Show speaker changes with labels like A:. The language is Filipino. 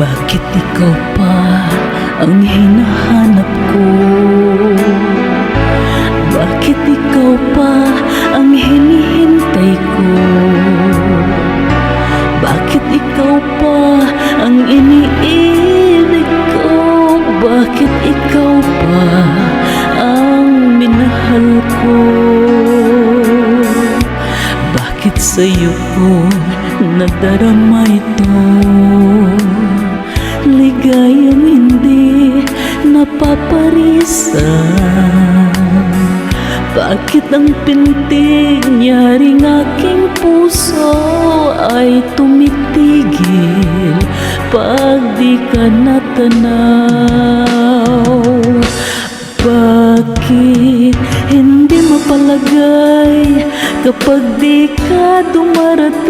A: Bakit ikaw pa ang hinahanap ko? Bakit ikaw pa ang hinihintay ko? Bakit ikaw pa ang iniibig ko? Bakit ikaw pa ang minahal ko? Bakit sa'yo ko nadarama ito? Ligayang hindi napaparisan. Bakit ang pintig niyaring aking puso ay tumitigil pag di ka natanaw? Bakit hindi mapalagay kapag di ka dumarating?